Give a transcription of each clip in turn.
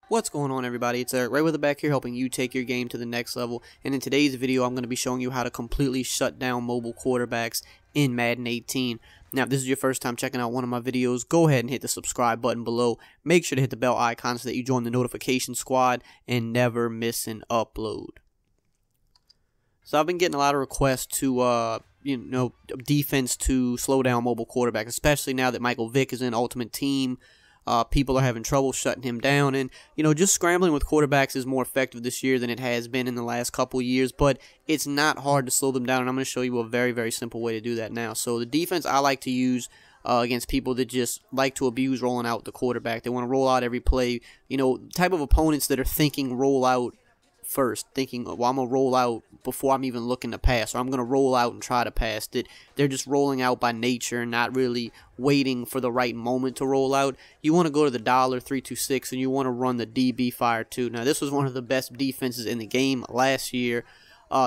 What's going on, everybody? It's EricRayweather back here helping you take your game to the next level, and in today's video I'm going to be showing you how to completely shut down mobile quarterbacks in Madden 18. Now if this is your first time checking out one of my videos, go ahead and hit the subscribe button below. Make sure to hit the bell icon so that you join the notification squad and never miss an upload. So I've been getting a lot of requests to defense to slow down mobile quarterbacks, especially now that Michael Vick is in Ultimate Team. People are having trouble shutting him down, and just scrambling with quarterbacks is more effective this year than it has been in the last couple years, but it's not hard to slow them down, and I'm going to show you a very, very simple way to do that now. So the defense I like to use against people that just like to abuse rolling out the quarterback. They want to roll out every play, type of opponents that are thinking roll out first, thinking, well, I'm going to roll out before I'm even looking to pass, or I'm going to roll out and try to pass. That they're just rolling out by nature and not really waiting for the right moment to roll out. You want to go to the $326 and you want to run the DB Fire 2. Now, this was one of the best defenses in the game last year.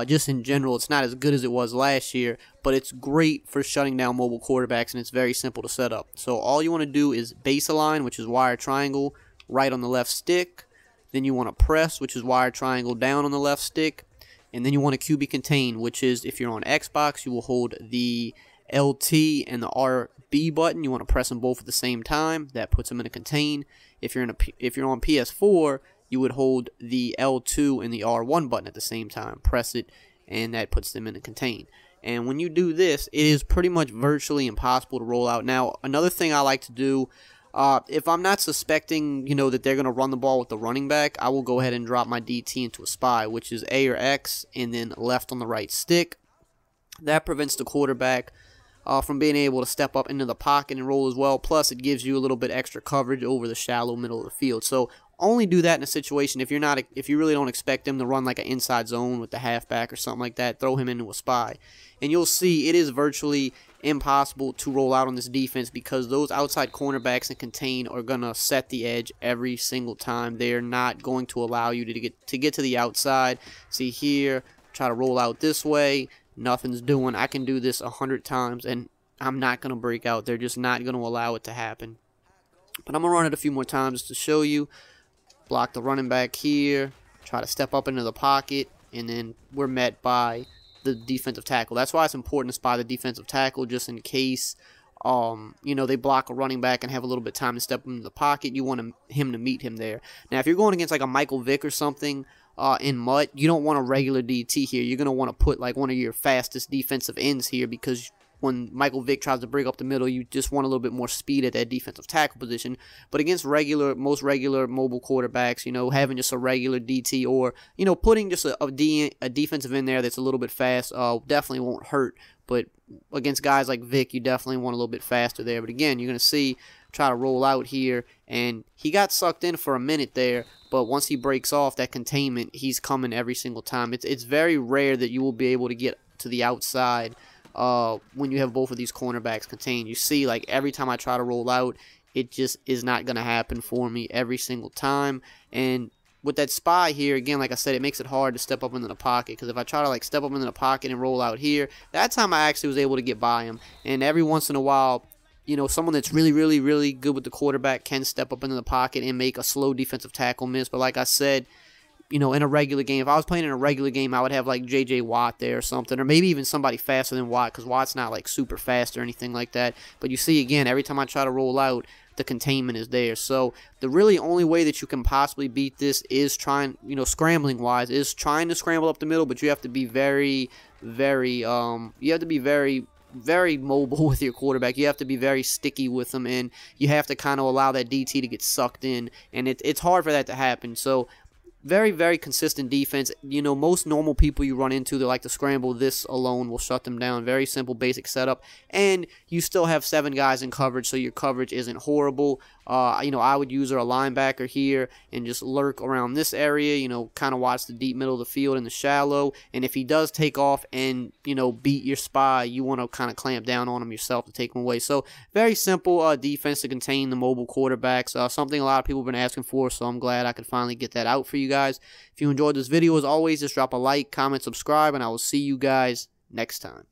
Just in general, it's not as good as it was last year, but it's great for shutting down mobile quarterbacks, and it's very simple to set up. So all you want to do is base align, which is wire triangle, right on the left stick. Then you want to press, which is wire triangle down on the left stick. And then you want to QB contain, which is, if you're on Xbox, you will hold the LT and the RB button. You want to press them both at the same time. That puts them in a contain. If you're on PS4, you would hold the L2 and the R1 button at the same time. Press it, and that puts them in a contain. And when you do this, it is pretty much virtually impossible to roll out. Now, another thing I like to do, if I'm not suspecting, that they're going to run the ball with the running back, I will go ahead and drop my DT into a spy, which is A or X, and then left on the right stick. That prevents the quarterback from being able to step up into the pocket and roll as well. Plus, it gives you a little bit extra coverage over the shallow middle of the field. So only do that in a situation if you really don't expect them to run like an inside zone with the halfback or something like that. Throw him into a spy, and you'll see it is virtually impossible to roll out on this defense because those outside cornerbacks and contain are gonna set the edge every single time. They're not going to allow you to get to the outside. See here, try to roll out this way, nothing's doing. I can do this 100 times and I'm not gonna break out. They're just not gonna allow it to happen. But I'm gonna run it a few more times to show you. Block the running back here, try to step up into the pocket, and then we're met by the defensive tackle. That's why it's important to spy the defensive tackle, just in case they block a running back and have a little bit of time to step into the pocket. You want him to meet him there. Now, if you're going against like a Michael Vick or something in MUT, you don't want a regular DT here. You're going to want to put like one of your fastest defensive ends here, because when Michael Vick tries to break up the middle, you just want a little bit more speed at that defensive tackle position. But against most regular mobile quarterbacks, having just a regular DT or, putting just a defensive in there that's a little bit fast definitely won't hurt. But against guys like Vick, you definitely want a little bit faster there. But again, you're going to see, try to roll out here, and he got sucked in for a minute there. But once he breaks off that containment, he's coming every single time. It's very rare that you will be able to get to the outside when you have both of these cornerbacks contained. You see, like, every time I try to roll out, it just is not going to happen for me every single time. And with that spy here, again, like I said, it makes it hard to step up into the pocket, because if I try to like step up into the pocket and roll out here, that time I actually was able to get by him. And every once in a while, someone that's really, really, really good with the quarterback can step up into the pocket and make a slow defensive tackle miss. But like I said, in a regular game, if I was playing in a regular game, I would have like J.J. Watt there or something, or maybe even somebody faster than Watt, because Watt's not like super fast or anything like that. But you see, again, every time I try to roll out, the containment is there. So the really only way that you can possibly beat this is trying, scrambling wise, is trying to scramble up the middle. But you have to be very, very, very mobile with your quarterback. You have to be very sticky with them, and you have to kind of allow that DT to get sucked in, and it's hard for that to happen. So very, very consistent defense. Most normal people you run into that like to scramble, this alone will shut them down. Very simple, basic setup. And you still have 7 guys in coverage, so your coverage isn't horrible. I would use a linebacker here and just lurk around this area, kind of watch the deep middle of the field and the shallow. And if he does take off and, beat your spy, you want to kind of clamp down on him yourself to take him away. So very simple defense to contain the mobile quarterbacks. Something a lot of people have been asking for, so I'm glad I could finally get that out for you guys. If you enjoyed this video, as always, just drop a like, comment, subscribe, and I will see you guys next time.